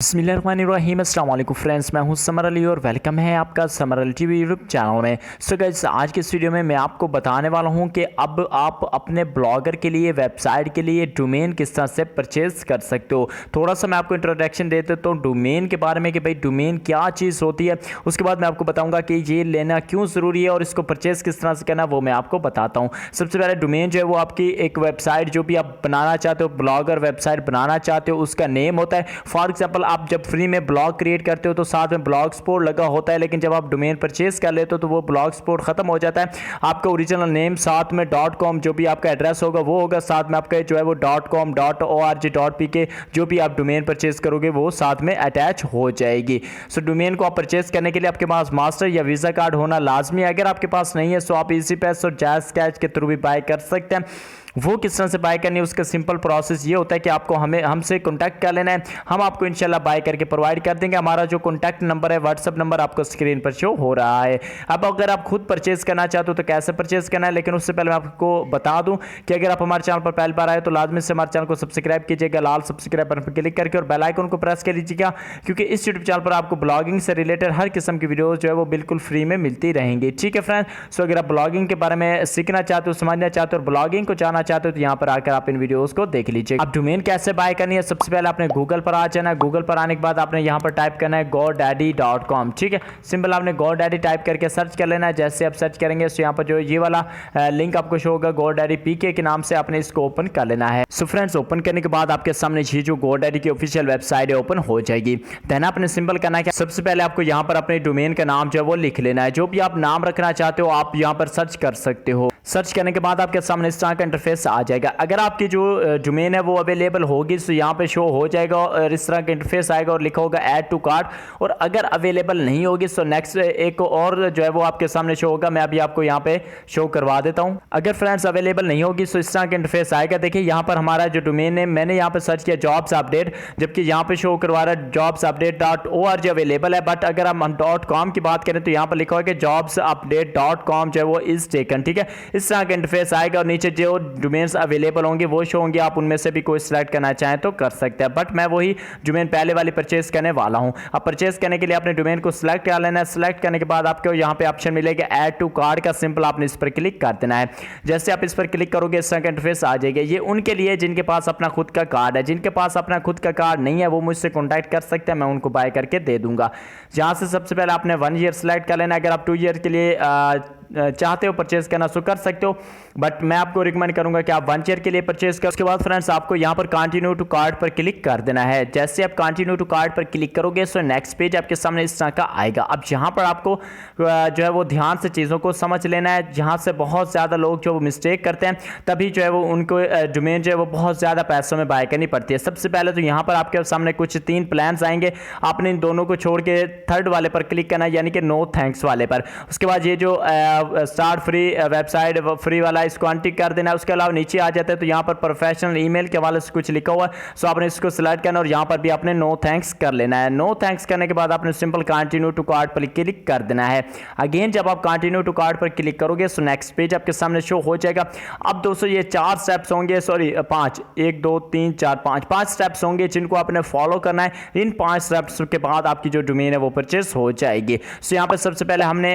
बिस्मिल्लाहिर्रहमानिर्रहीम। अस्सलाम वालेकुम फ्रेंड्स, मैं हूं समर अली और वेलकम है आपका Samar Ali TV YouTube channel में। सो गाइस, आज के इस वीडियो में मैं आपको बताने वाला हूं कि अब आप अपने ब्लॉगर के लिए, वेबसाइट के लिए डोमेन किस तरह से परचेज कर सकते हो। थोड़ा सा मैं आपको इंट्रोडक्शन दे देता हूं डोमेन के बारे में कि भाई डोमेन क्या चीज़ होती है। उसके बाद मैं आपको बताऊँगा कि ये लेना क्यों ज़रूरी है और इसको परचेज़ किस तरह से करना वो मैं आपको बताता हूँ। सबसे पहले डोमेन जो है वो आपकी एक वेबसाइट जो भी आप बनाना चाहते हो, ब्लॉगर वेबसाइट बनाना चाहते हो, उसका नेम होता है। फॉर एग्जाम्पल आप जब फ्री में ब्लॉग क्रिएट करते हो तो साथ में ब्लॉग स्पोर्ट लगा होता है, लेकिन जब आप डोमेन परचेज कर लेते हो तो वो ब्लॉग स्पोर्ट खत्म हो जाता है। आपका ओरिजिनल नेम साथ में .com जो भी आपका एड्रेस होगा वो होगा, साथ में आपका जो है वो .com .org .pk जो भी आप डोमेन परचेज करोगे वो साथ में अटैच हो जाएगी। सो डोमेन को आप परचेज करने के लिए आपके पास मास्टर या वीज़ा कार्ड होना लाजमी है। अगर आपके पास नहीं है तो आप इजी पैस और जैज़ कैश के थ्रू भी बाय कर सकते हैं। वो किस तरह से बाय करनी है उसका सिंपल प्रोसेस ये होता है कि आपको हमसे कॉन्टैक्ट कर लेना है। हम आपको इंशाल्लाह बाय करके प्रोवाइड कर देंगे। हमारा जो कॉन्टैक्ट नंबर है, व्हाट्सअप नंबर आपको स्क्रीन पर शो हो रहा है। अब अगर आप खुद परचेज करना चाहते हो तो कैसे परचेज करना है, लेकिन उससे पहले मैं आपको बता दूं कि अगर आप हमारे चैनल पर पहली बार आए तो लाजमी से हमारे चैनल को सब्सक्राइब कीजिएगा, लाल सब्सक्राइब बटन पर क्लिक करके, और बेल आइकन को प्रेस कर लीजिएगा, क्योंकि इस यूट्यूब चैनल पर आपको ब्लॉगिंग से रिलेटेड हर किस्म की वीडियोज जो है वो बिल्कुल फ्री में मिलती रहेंगी। ठीक है फ्रेंड्स, सो अगर आप ब्लॉगिंग के बारे में सीखना चाहते हो, समझना चाहते हो और ब्लॉगिंग को जानना चाहते हो तो यहाँ पर आकर आप इन वीडियोस को देख लीजिए। अब डोमेन कैसे बाय करनी है, सबसे पहले आपने गूगल पर आ जाना है। गूगल पर आने के बाद आपने यहाँ पर टाइप करना है godaddy.com। ठीक है, सिंपल आपने godaddy टाइप करके सर्च कर लेना है। जैसे आप सर्च करेंगे तो यहाँ पर जो ये वाला लिंक आपको शो होगा godaddy pk के नाम से, आपने इसको ओपन कर लेना है। सो फ्रेंड्स, ओपन करने के बाद आपके सामने ये जो godaddy की ऑफिशियल वेबसाइट है ओपन हो जाएगी। देन आपने सिंपल करना है, सबसे पहले आपको यहाँ पर अपने डोमेन का नाम जो है वो लिख लेना है। जो भी आप नाम रखना चाहते हो आप यहाँ पर सर्च कर सकते हो। सर्च करने के बाद आपके सामने इस तरह का इंटरफेस आ जाएगा। अगर आपकी जो डोमेन है वो अवेलेबल होगी तो यहाँ पे शो हो जाएगा और इस तरह का इंटरफेस आएगा और लिखा होगा ऐड टू कार्ट। और अगर अवेलेबल नहीं होगी तो नेक्स्ट एक और जो है वो आपके सामने शो होगा। मैं अभी आपको यहाँ पे शो करवा देता हूँ। अगर फ्रेंड्स अवेलेबल नहीं होगी तो इस तरह का इंटरफेस आएगा। देखिए यहाँ पर हमारा जो डोमेन है, मैंने यहाँ पर सर्च किया जॉब्स अपडेट, जबकि यहाँ पे शो करवा रहा है जॉब्स अपडेट .org अवेलेबल है। बट अगर हम .com की बात करें तो यहाँ पर लिखा हुआ है कि जॉब्स अपडेट .com जो है वो इज टेकन। ठीक है, इस तरह का इंटरफेस आएगा और नीचे जो डोमेन्स अवेलेबल होंगे वो शो होंगे। आप उनमें से भी कोई सिलेक्ट करना चाहें तो कर सकते हैं, बट मैं वही डोमेन पहले वाली परचेज करने वाला हूं। अब परचेज करने के लिए अपने डोमेन को सिलेक्ट कर लेना है। सिलेक्ट करने के बाद आपको यहाँ पे ऑप्शन मिलेगा ऐड टू कार्ट का, सिंपल आपने इस पर क्लिक कर देना है। जैसे आप इस पर क्लिक करोगे इस तरह का इंटरफेस आ जाएगा। ये उनके लिए जिनके पास अपना खुद का कार्ड है। जिनके पास अपना खुद का कार्ड नहीं है वो मुझसे कॉन्टैक्ट कर सकते हैं, मैं उनको बाय करके दे दूंगा। जहाँ से सबसे पहले आपने 1 ईयर सेलेक्ट कर लेना। अगर आप 2 ईयर के लिए चाहते हो परचेज करना तो कर सकते हो, बट मैं आपको रिकमेंड करूंगा कि आप 1 ईयर के लिए परचेज कर। उसके बाद फ्रेंड्स आपको यहाँ पर कंटिन्यू टू कार्ट पर क्लिक कर देना है। जैसे आप कंटिन्यू टू कार्ट पर क्लिक करोगे तो नेक्स्ट पेज आपके सामने इस तरह का आएगा। अब यहाँ पर आपको जो है वो ध्यान से चीज़ों को समझ लेना है। जहाँ से बहुत ज़्यादा लोग जो मिस्टेक करते हैं तभी जो है वो उनको डोमेन जो है वो बहुत ज़्यादा पैसों में बाय करनी पड़ती है। सबसे पहले तो यहाँ पर आपके सामने कुछ 3 प्लान्स आएंगे। आपने इन दोनों को छोड़ के थर्ड वाले पर क्लिक करना है, यानी कि नो थैंक्स वाले पर। उसके बाद ये जो स्टार्ट फ्री वेबसाइट फ्री वाला इसको अनटिक कर देना है। उसके अलावा नीचे आ जाते हैं तो यहाँ पर प्रोफेशनल ईमेल के हवाले से कुछ लिखा हुआ है, सो आपने इसको सिलेक्ट करना और यहाँ पर भी आपने नो थैंक्स कर लेना है। नो थैंक्स करने के बाद आपने सिंपल कंटिन्यू टू कार्ट पर क्लिक कर देना है। अगेन जब आप कंटिन्यू टू कार्ट पर क्लिक करोगे तो नेक्स्ट पेज आपके सामने शो हो जाएगा। अब दोस्तों ये 4 स्टेप्स होंगे, सॉरी 5, 1 2 3 4 5 स्टेप्स होंगे जिनको आपने फॉलो करना है। इन 5 स्टेप्स के बाद आपकी जो डोमेन है वो परचेस हो जाएगी। सो यहाँ पर सबसे पहले हमने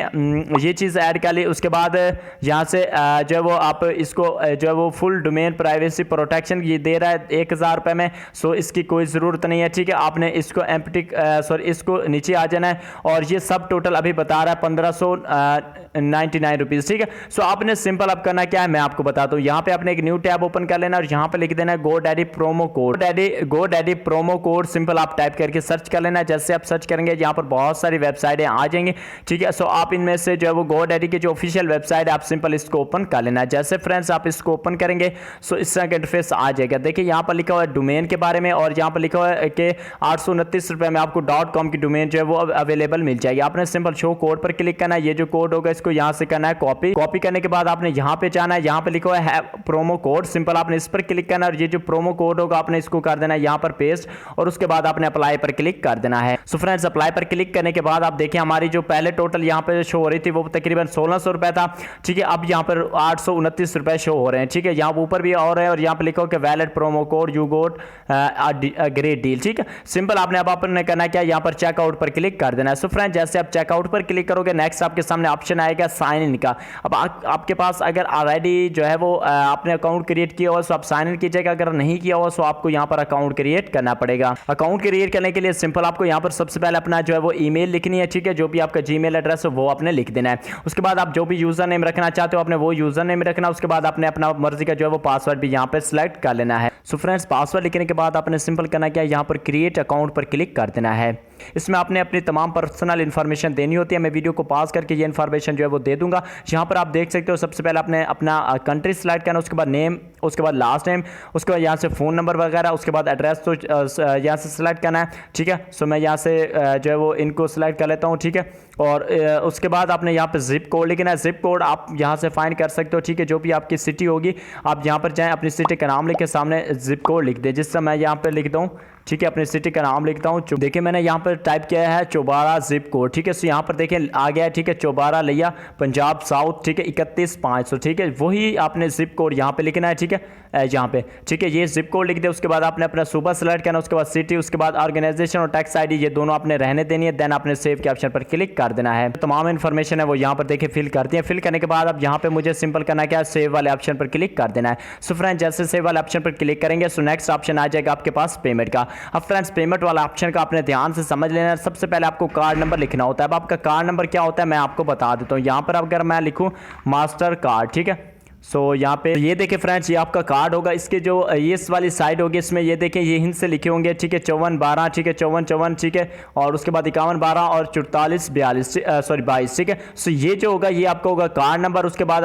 ये चीज़ ऐड कर ली। उसके बाद यहाँ से जो है वो आप इसको जो है वो फुल डोमेन प्राइवेसी प्रोटेक्शन ये दे रहा है 1000 रुपये में। सो इसकी कोई ज़रूरत नहीं है। ठीक है, आपने इसको एम्प्टी सॉरी इसको नीचे आ जाना है और ये सब टोटल अभी बता रहा है 1599 रुपीज़। ठीक है, सो आपने सिंपल अब करना क्या है मैं आपको बताता हूँ। यहाँ पे आपने एक न्यू टैब ओपन कर लेना और यहाँ पे लिख देना है GoDaddy promo code. GoDaddy promo code simple आप टाइप करके सर्च कर लेना। जैसे आप सर्च करेंगे यहाँ पर बहुत सारी वेबसाइटें आ जाएंगी। ठीक है, सो आप इनमें से जो है वो GoDaddy की जो ऑफिशियल वेबसाइट आप सिंपल इसको ओपन कर लेना। जैसे फ्रेंड्स आप इसको ओपन करेंगे सो इस तरह का इंटरफेस आ जाएगा। देखिए यहाँ पर लिखा हुआ है डोमेन के बारे में और यहाँ पर लिखा हुआ है कि 829 रुपये में आपको .com की डोमेन जो है वो अवेलेबल मिल जाएगी। आपने सिंपल शो कोड पर क्लिक करना है। ये जो कोड होगा इसको यहाँ से करना है कॉपी करने के बाद आपने यहाँ पे जाना है। यहाँ पे लिखा हुआ है प्रोमो कोड, सिंपल आपने इस पर क्लिक करना है और ये जो प्रोमो कोड होगा आपने इसको कर देना है यहाँ पर पेस्ट और उसके बाद आपने अप्लाई पर क्लिक कर देना है। सो फ्रेंड्स अप्लाई पर क्लिक करने के बाद आप देखिए हमारी जो पहले टोटल यहाँ पे शो हो रही थी वो तकरीबन 1600 रुपये था, ठीक है। अब यहाँ पर 829 रुपये शो हो रहे हैं, ठीक है। यहाँ ऊपर भी और है और यहाँ पर लिखो कि valid promo code you got great deal, ठीक है। सिंपल आपने अब आपने करना क्या, यहाँ पर चेकआउट पर क्लिक कर देना है। सो फ्रेंड जैसे आप चेकआउट पर क्लिक करोगे नेक्स्ट आपके सामने ऑप्शन आएगा साइन इन का। अब आपके पास अगर ऑलरेडी जो है वो आपने अकाउंट क्रिएट किया हुआ तो आप साइन इन कीजिएगा, अगर नहीं किया हुआ तो आपको यहाँ पर अकाउंट क्रिएट करना पड़ेगा। अकाउंट क्रिएट करने के लिए सिंपल आपको यहाँ पर सबसे पहले अपना जो है वो ईमेल लिखनी है, ठीक है। जो भी आपका जीमेल एड्रेस है वो आपने लिख देना है। उसके बाद आप जो भी यूजर नेम रखना चाहते हो आपने वो यूजर नेम रखना। उसके बाद आपने अपना मर्जी का जो है वो पासवर्ड भी यहाँ पर सिलेक्ट कर लेना है। सो फ्रेंड्स पासवर्ड लिखने के बाद आपने सिंपल करना क्या, यहाँ पर क्रिएट अकाउंट पर क्लिक कर देना है। इसमें आपने अपनी तमाम पर्सनल इन्फॉर्मेशन देनी होती है। मैं वीडियो को पॉज करके ये इन्फॉर्मेशन जो है वो दे दूंगा। यहाँ पर आप देख सकते हो सबसे पहले आपने अपना कंट्री सिलेक्ट करना, उसके बाद नेम, उसके बाद लास्ट नेम, उसके बाद यहाँ से फ़ोन नंबर वगैरह, उसके बाद एड्रेस तो यहाँ से सिलेक्ट करना है, ठीक है। सो मैं यहाँ से जो है वो इनको सिलेक्ट कर लेता हूँ, ठीक है। और उसके बाद आपने यहाँ पे जिप कोड लिखना है। जिप कोड आप यहाँ से फाइंड कर सकते हो, ठीक है। जो भी आपकी सिटी होगी आप यहाँ पर जाएँ, अपनी सिटी का नाम लिख के सामने जिप कोड लिख दें। जिस तरह मैं यहाँ पर लिखता हूँ, ठीक है, अपनी सिटी का नाम लिखता हूँ। देखिए मैंने यहाँ पर टाइप किया है चौबारा जिप कोड, ठीक है। सो यहाँ पर देखें आ गया है, ठीक है, चौबारा लिया पंजाब साउथ, ठीक है, 31500, ठीक है। वही आपने जिप कोड यहाँ पे लिखना है, ठीक है, यहाँ पे, ठीक है। ये जिप कोड लिख दे। उसके बाद आपने अपना सूबा सेलेक्ट करना, उसके बाद सिटी, उसके बाद ऑर्गेनाइजेशन और टैक्स आईडी, ये दोनों आपने रहने देनी है। देन आपने सेव के ऑप्शन पर क्लिक कर देना है। तमाम इन्फॉर्मेशन है वो यहाँ पर देखिए फिल करती है। फिल करने के बाद अब यहाँ पे मुझे सिंपल करना क्या, सेव वाले ऑप्शन पर क्लिक कर देना है। सो फ्रेंड्स जैसे सेव वाले ऑप्शन पर क्लिक करेंगे सो नेक्स्ट ऑप्शन आ जाएगा आपके पास पेमेंट का। अब फ्रेंड्स पेमेंट वाला ऑप्शन का आपने ध्यान से समझ लेना है। सबसे पहले आपको कार्ड नंबर लिखना होता है। अब आपका कार्ड नंबर क्या होता है मैं आपको बता देता हूँ। यहाँ पर अगर मैं लिखूँ मास्टर कार्ड, ठीक है। सो यहाँ पे ये देखें फ्रेंड्स ये आपका कार्ड होगा। इसके जो ये इस वाली साइड होगी इसमें ये देखें ये हिंद से लिखे होंगे, ठीक है, 5412, ठीक है, 5454, ठीक है, और उसके बाद 5112 और 4442 22, ठीक है। सो ये जो होगा ये आपका होगा कार्ड नंबर। उसके बाद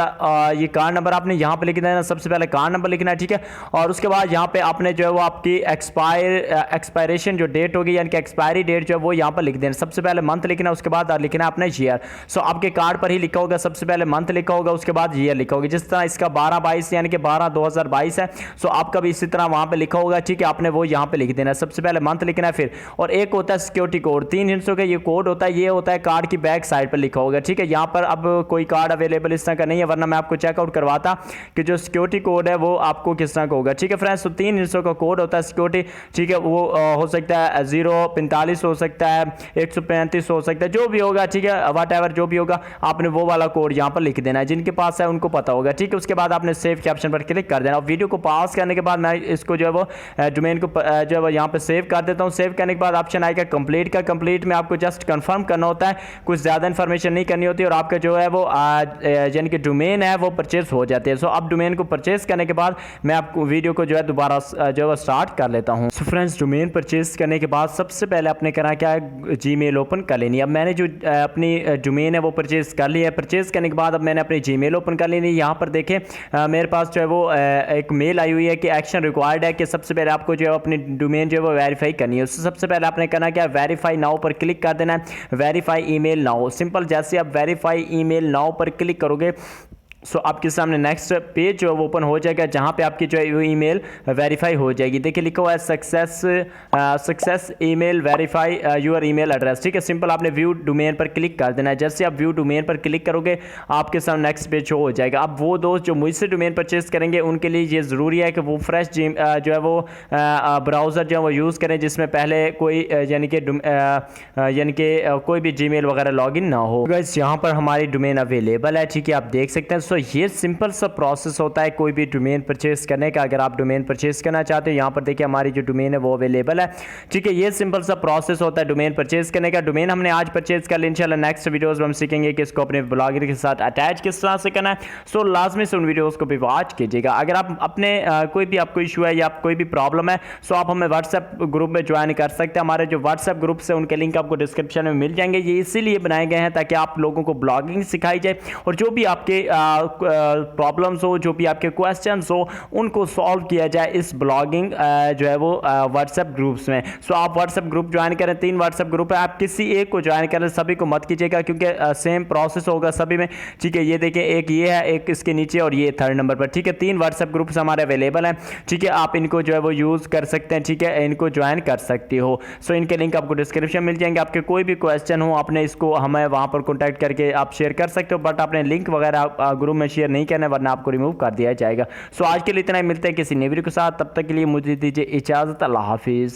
ये कार्ड नंबर आपने यहाँ पे लिख देना। सबसे पहले कार्ड नंबर लिखना है, ठीक है। और उसके बाद यहाँ पे आपने जो है वो आपकी एक्सपायरेशन जो डेट होगी यानी कि एक्सपायरी डेट जो है वो यहाँ पर लिख देना। सबसे पहले मंथ लिखना, उसके बाद लिखना है अपना ईयर। सो आपके कार्ड पर ही लिखा होगा, सबसे पहले मंथ लिखा होगा, उसके बाद ईयर लिखा होगा। जिस तरह इसका 12/22 यानी कि 12/2022 है। सो आपका भी इसी तरह वहां पे लिखा होगा, ठीक है। आपने वो यहाँ पे लिख देना है। सबसे पहले मंथ लिखना है, फिर और एक होता है सिक्योरिटी कोड, 3 हिस्सों का ये कोड होता है। ये होता है कार्ड की बैक साइड पर लिखा होगा, ठीक है। यहाँ पर अब कोई कार्ड अवेलेबल इस तरह का नहीं है, वरना मैं आपको चेकआउट करवाता कि जो सिक्योरिटी कोड है वो आपको किस तरह का होगा, ठीक है फ्रेंड्स। तो 3 हिस्सों का कोड होता है सिक्योरिटी, ठीक है। वो हो सकता है 045 हो सकता है, 135 हो सकता है, जो भी होगा, ठीक है, वट एवर जो भी होगा आपने वो वाला कोड यहाँ पर लिख देना है। जिनके पास है उनको पता होगा, ठीक है। उसके बाद आपने सेव के ऑप्शन पर क्लिक कर देना। और वीडियो को पॉज करने के बाद मैं इसको जो है वो डोमेन को जो है वो यहाँ पे सेव कर देता हूँ। सेव करने के बाद ऑप्शन आएगा कंप्लीट का। कंप्लीट में आपको जस्ट कंफर्म करना होता है, कुछ ज़्यादा इन्फॉर्मेशन नहीं करनी होती और आपका जो है वो यानी कि डोमेन है वो परचेज हो जाती है। सो अब डोमेन को परचेज करने के बाद मैं आपको वीडियो को जो है दोबारा जो है वो स्टार्ट कर लेता हूँ। सो फ्रेंड्स डोमेन परचेज करने के बाद सबसे पहले आपने करना क्या है, जीमेल ओपन कर लेनी है। अब मैंने जो अपनी डोमेन है वो परचेज कर लिया है। परचेज करने के बाद अब मैंने अपनी जीमेल ओपन कर लेनी है। यहाँ पर देखें मेरे पास जो है वो एक मेल आई हुई है कि एक्शन रिक्वायर्ड है कि सबसे पहले आपको जो है अपनी डोमेन जो है वो वेरीफाई करनी है। उससे सबसे पहले आपने करना क्या है, वेरीफाई नाउ पर क्लिक कर देना है। वेरीफाई ईमेल नाउ, सिंपल जैसे आप वेरीफाई ईमेल नाउ पर क्लिक करोगे सो आपके सामने नेक्स्ट पेज जो है वो ओपन हो जाएगा, जहाँ पे आपकी जो है वो ईमेल वेरीफाई हो जाएगी। देखिए लिखा हुआ है success email verify your email address, ठीक है। सिंपल आपने व्यू डोमेन पर क्लिक कर देना है। जैसे आप व्यू डोमेन पर क्लिक करोगे आपके सामने नेक्स्ट पेज शो हो जाएगा। अब वो दोस्त जो मुझसे डोमेन परचेज करेंगे उनके लिए ये ज़रूरी है कि वो फ्रेश जो है वो ब्राउज़र जो है वो यूज़ करें जिसमें पहले कोई यानी कि कोई भी जीमेल वगैरह लॉगिन ना हो। गाइस यहाँ पर हमारी डोमेन अवेलेबल है, ठीक है, आप देख सकते हैं। सो ये सिंपल सा प्रोसेस होता है कोई भी डोमेन परचेज करने का। अगर आप डोमेन परचेज करना चाहते हो यहाँ पर देखिए हमारी जो डोमेन है वो अवेलेबल है, ठीक है। ये सिंपल सा प्रोसेस होता है डोमेन परचेज करने का। डोमेन हमने आज परचेज कर लिया। इंशाल्लाह नेक्स्ट वीडियोस में हम सीखेंगे कि इसको अपने ब्लॉगर के साथ अटैच किस तरह से करना है। सो लाजमी से उन वीडियोस को भी वॉच कीजिएगा। अगर आप अपने कोई भी आपको इशू है या कोई भी प्रॉब्लम है सो आप हमें व्हाट्सएप ग्रुप में ज्वाइन कर सकते हैं। हमारे जो व्हाट्सएप ग्रुप से उनके लिंक आपको डिस्क्रिप्शन में मिल जाएंगे। ये इसीलिए बनाए गए हैं ताकि आप लोगों को ब्लॉगिंग सिखाई जाए और जो भी आपके प्रॉब्लम्स हो, जो भी आपके क्वेश्चंस हो, उनको सॉल्व किया जाए इस ब्लॉगिंग जो है वो व्हाट्सएप ग्रुप्स में। सो आप व्हाट्सएप ग्रुप ज्वाइन करें, 3 व्हाट्सएप ग्रुप है, आप किसी एक को ज्वाइन करें, सभी को मत कीजिएगा क्योंकि सेम प्रोसेस होगा सभी में। ठीक है, ये देखिए एक ये है, एक इसके नीचे और ये 3rd नंबर पर। ठीक है, 3 व्हाट्सएप ग्रुप्स हमारे अवेलेबल हैं। ठीक है, आप इनको जो है वो यूज़ कर सकते हैं। ठीक है, इनको ज्वाइन कर सकती हो। सो इनके लिंक आपको डिस्क्रिप्शन मिल जाएंगे। आपके कोई भी क्वेश्चन हो, आपने इसको हमें वहाँ पर कॉन्टैक्ट करके आप शेयर कर सकते हो, बट आपने लिंक वगैरह ग्रुप में शेयर नहीं करना, वरना आपको रिमूव कर दिया जाएगा। सो आज के लिए इतना ही, मिलते हैं किसी नई वीडियो के साथ, तब तक के लिए मुझे दीजिए इजाज़त। अल्लाह हाफिज़।